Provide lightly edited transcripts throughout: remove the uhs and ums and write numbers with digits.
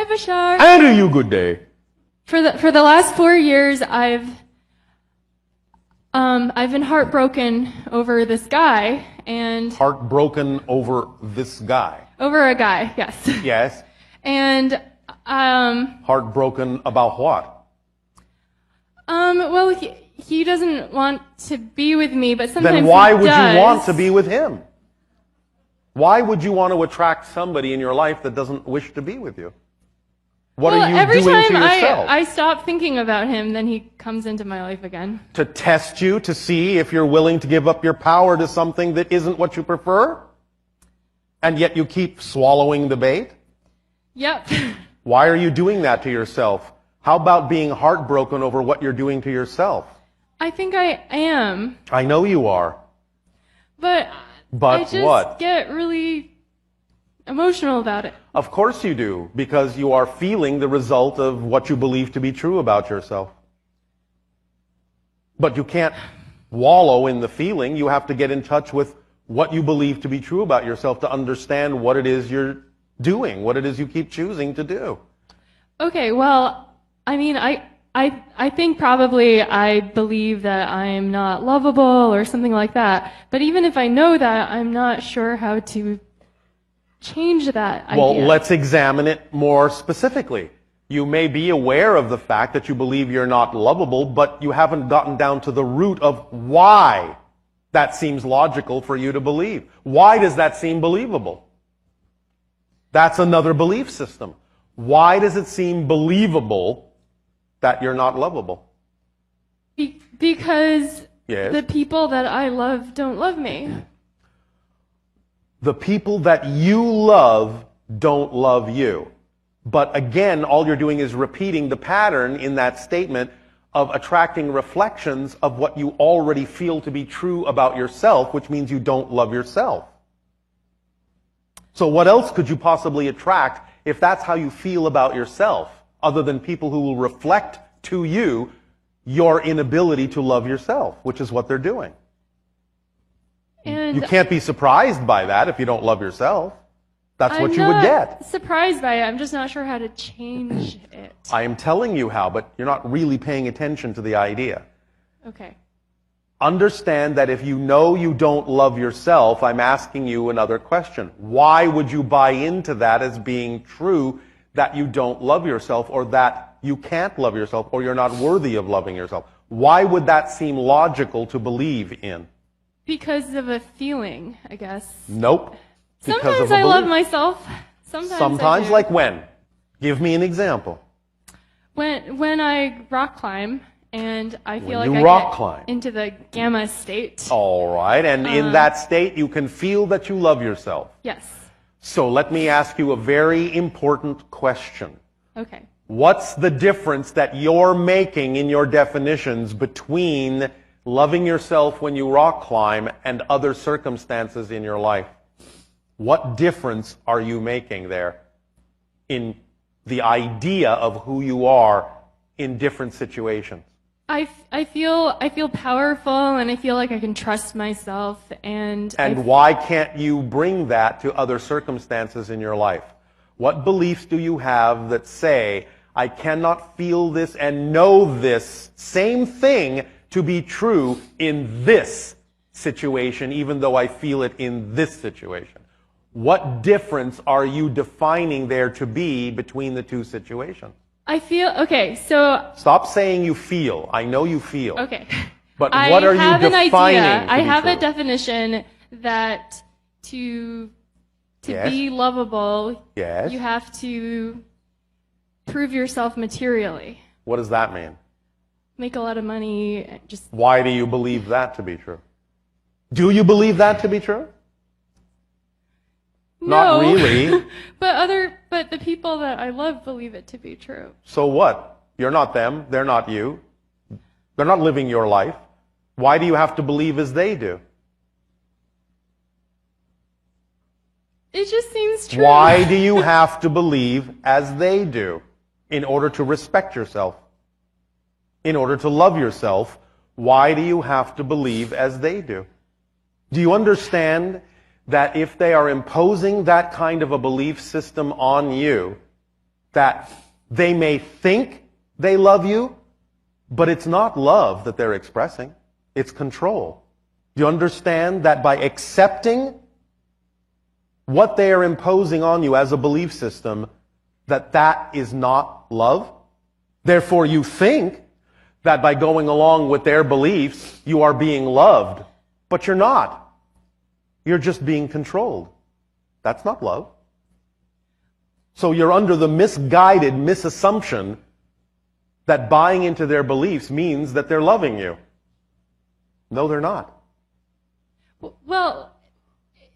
Hi, Bashar. And to you, good day. For the last 4 years, I've been heartbroken over this guy and Heartbroken over this guy. over a guy, yes. Yes. And Heartbroken about what? well, he doesn't want to be with me, but sometimes Then why he would does. you want to be with him? Why would you want to attract somebody in your life that doesn't wish to be with you? What Well, are you every doing time to yourself? I stop thinking about him, then he comes into my life again. To test you, to see if you're willing to give up your power to something that isn't what you prefer? And yet you keep swallowing the bait? Yep. Why are you doing that to yourself? How about being heartbroken over what you're doing to yourself? I think I am. I know you are. But But I just what? get really emotional about it. Of course you do, because you are feeling the result of what you believe to be true about yourself. But you can't wallow in the feeling. You have to get in touch with what you believe to be true about yourself to understand what it is you're doing, what it is you keep choosing to do. Okay, well, I mean, I think probably I believe that I'm not lovable or something like that. But even if I know that, I'm not sure how to change that idea. Well, let's examine it more specifically. You may be aware of the fact that you believe you're not lovable, but you haven't gotten down to the root of why that seems logical for you to believe. Why does that seem believable? That's another belief system. Why does it seem believable that you're not lovable? Because Yes. the people that I love don't love me. The people that you love don't love you. But again, all you're doing is repeating the pattern in that statement of attracting reflections of what you already feel to be true about yourself, which means you don't love yourself. So what else could you possibly attract if that's how you feel about yourself, other than people who will reflect to you your inability to love yourself, which is what they're doing. And You can't be surprised by that if you don't love yourself. That's what I'm you would not get. surprised by it. I'm just not sure how to change it. I am telling you how, but you're not really paying attention to the idea. Okay. Understand that if you know you don't love yourself, I'm asking you another question. Why would you buy into that as being true, that you don't love yourself, or that you can't love yourself, or you're not worthy of loving yourself? Why would that seem logical to believe in? Because of a feeling, I guess. Nope. Because Sometimes of a I love belief. myself. Sometimes Sometimes, I do. like when? Give me an example. When I rock climb and I feel When like you I rock get climb. into the gamma state. All right, and in that state, you can feel that you love yourself. Yes. So let me ask you a very important question. Okay. What's the difference that you're making in your definitions between loving yourself when you rock climb and other circumstances in your life? What difference are you making there in the idea of who you are in different situations? I feel powerful and I feel like I can trust myself and why can't you bring that to other circumstances in your life? What beliefs do you have that say, I cannot feel this and know this same thing to be true in this situation, even though I feel it in this situation? What difference are you defining there to be between the two situations? I feel okay, so Stop saying you feel. I know you feel. okay. But what are you have an defining idea. to I be have true? a definition that to Yes. be lovable, Yes. you have to prove yourself materially. What does that mean? Make a lot of money, just Why do you believe that to be true? Do you believe that to be true? Not no. really. But the people that I love believe it to be true. So what? You're not them. They're not you. They're not living your life. Why do you have to believe as they do? It just seems true. Why do you have to believe as they do in order to respect yourself? In order to love yourself, why do you have to believe as they do? Do you understand that if they are imposing that kind of a belief system on you, that they may think they love you, but it's not love that they're expressing. It's control. Do you understand that by accepting what they are imposing on you as a belief system, that is not love? Therefore, you think that by going along with their beliefs, you are being loved. But you're not. You're just being controlled. That's not love. So you're under the misguided misassumption that buying into their beliefs means that they're loving you. No, they're not. Well,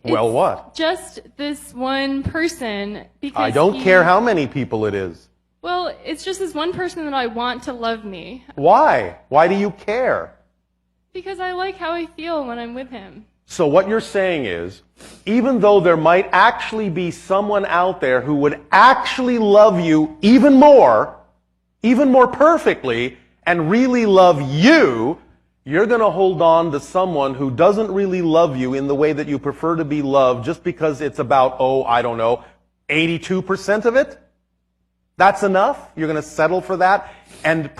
Well, what? just this one person because I don't care how many people it is. Well, it's just this one person that I want to love me Why? Why do you care? because I like how I feel when I'm with him. So what you're saying is, even though there might actually be someone out there who would actually love you even more perfectly, and really love you, you're going to hold on to someone who doesn't really love you in the way that you prefer to be loved just because it's about, 82% of it? That's enough? You're going to settle for that and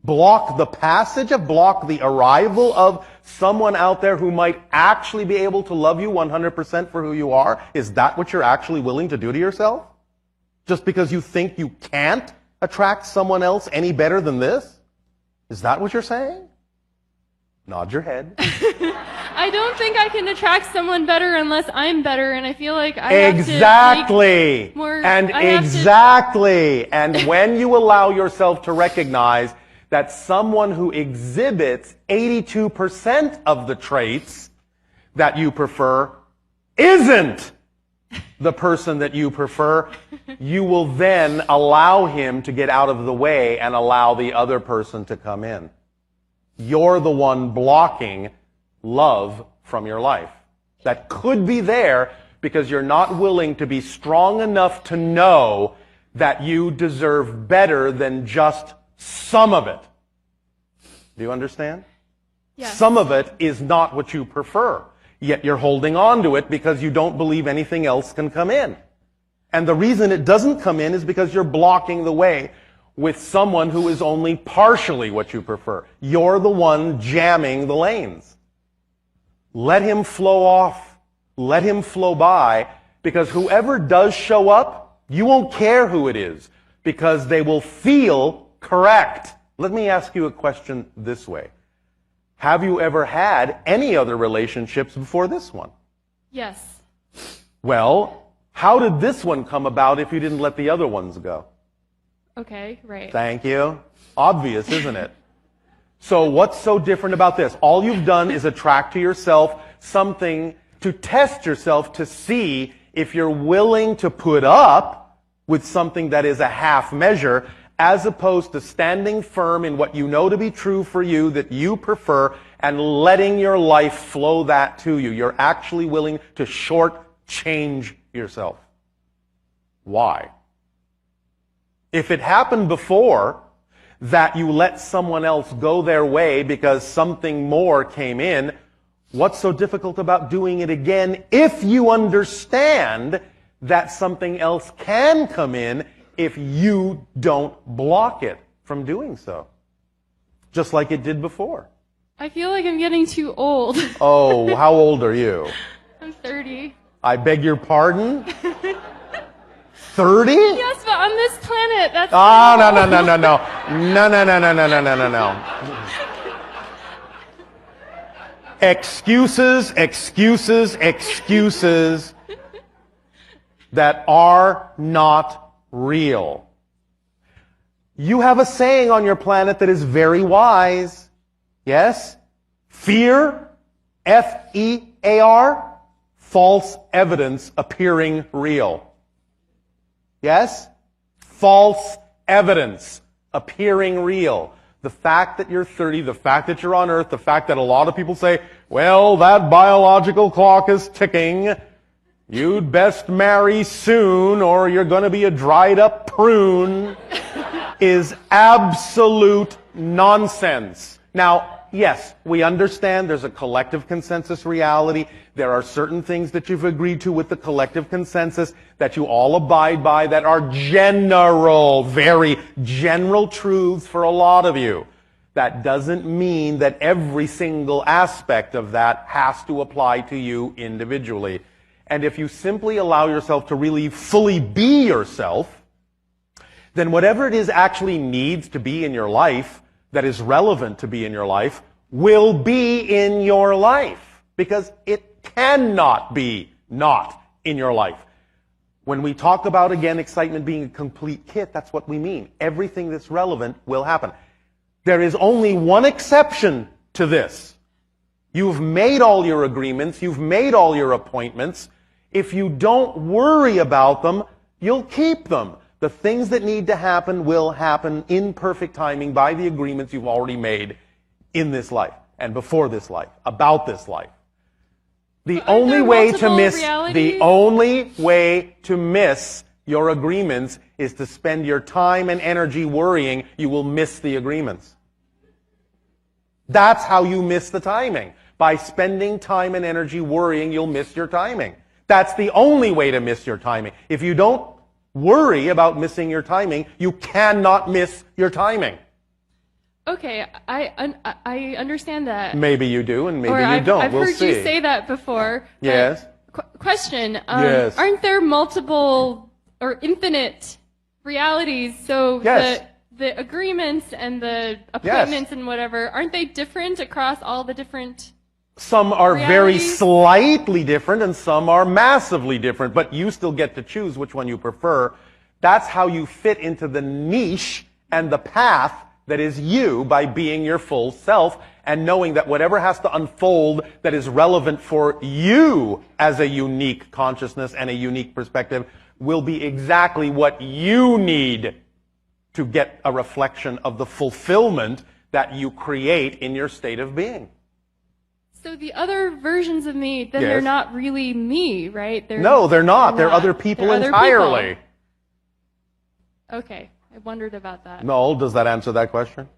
block the passage block the arrival of someone out there who might actually be able to love you 100% for who you are? Is that what you're actually willing to do to yourself? Just because you think you can't attract someone else any better than this? Is that what you're saying? Nod your head. I don't think I can attract someone better unless I'm better, and I feel like I Exactly. have to make more... Exactly. And when you allow yourself to recognize that someone who exhibits 82% of the traits that you prefer isn't the person that you prefer, you will then allow him to get out of the way and allow the other person to come in. You're the one blocking love from your life. That could be there because you're not willing to be strong enough to know that you deserve better than just some of it. Do you understand? Yes. Some of it is not what you prefer. Yet you're holding on to it because you don't believe anything else can come in. And the reason it doesn't come in is because you're blocking the way with someone who is only partially what you prefer. You're the one jamming the lanes. Let him flow off. Let him flow by, because whoever does show up, you won't care who it is, because they will feel correct. Let me ask you a question this way. Have you ever had any other relationships before this one? Yes. Well, how did this one come about if you didn't let the other ones go? Okay, right. Thank you. Obvious, isn't it? So what's so different about this? All you've done is attract to yourself something to test yourself to see if you're willing to put up with something that is a half measure, as opposed to standing firm in what you know to be true for you, that you prefer, and letting your life flow that to you. You're actually willing to shortchange yourself. Why? If it happened before that you let someone else go their way because something more came in, what's so difficult about doing it again if you understand that something else can come in if you don't block it from doing so? Just like it did before. I feel like I'm getting too old. Oh, how old are you? I'm 30. I beg your pardon? 30? Yes, but on this planet, that's... Oh, no. Excuses that are not real. You have a saying on your planet that is very wise. Yes? Fear, F-E-A-R, false evidence appearing real. Yes? False evidence appearing real. The fact that you're 30, the fact that you're on Earth, the fact that a lot of people say, well, that biological clock is ticking, you'd best marry soon or you're going to be a dried up prune, is absolute nonsense. Now, yes, we understand there's a collective consensus reality. There are certain things that you've agreed to with the collective consensus that you all abide by that are general, very general truths for a lot of you. That doesn't mean that every single aspect of that has to apply to you individually. And if you simply allow yourself to really fully be yourself, then whatever it is actually needs to be in your life, that is relevant to be in your life, will be in your life. Because it cannot be not in your life. When we talk about, again, excitement being a complete kit, that's what we mean. Everything that's relevant will happen. There is only one exception to this. You've made all your agreements, you've made all your appointments. If you don't worry about them, you'll keep them. The things that need to happen will happen in perfect timing by the agreements you've already made in this life and before this life, about this life. The only way to miss your agreements is to spend your time and energy worrying you will miss the agreements. That's how you miss the timing. By spending time and energy worrying you'll miss your timing. That's the only way to miss your timing. If you don't worry about missing your timing, you cannot miss your timing. Okay, I understand that. Maybe you do, and maybe you don't. I've we'll heard see. you say that before. Yes. Question. Yes. Aren't there multiple or infinite realities? So Yes. the agreements and the appointments and whatever, aren't they different across all the different Some are very realities? slightly different and some are massively different, but you still get to choose which one you prefer. That's how you fit into the niche and the path that is you by being your full self and knowing that whatever has to unfold that is relevant for you as a unique consciousness and a unique perspective will be exactly what you need to get a reflection of the fulfillment that you create in your state of being. So the other versions of me, then Yes. they're not really me, right? No, they're not. They're other people They're other entirely. people. Okay, I wondered about that. No, does that answer that question?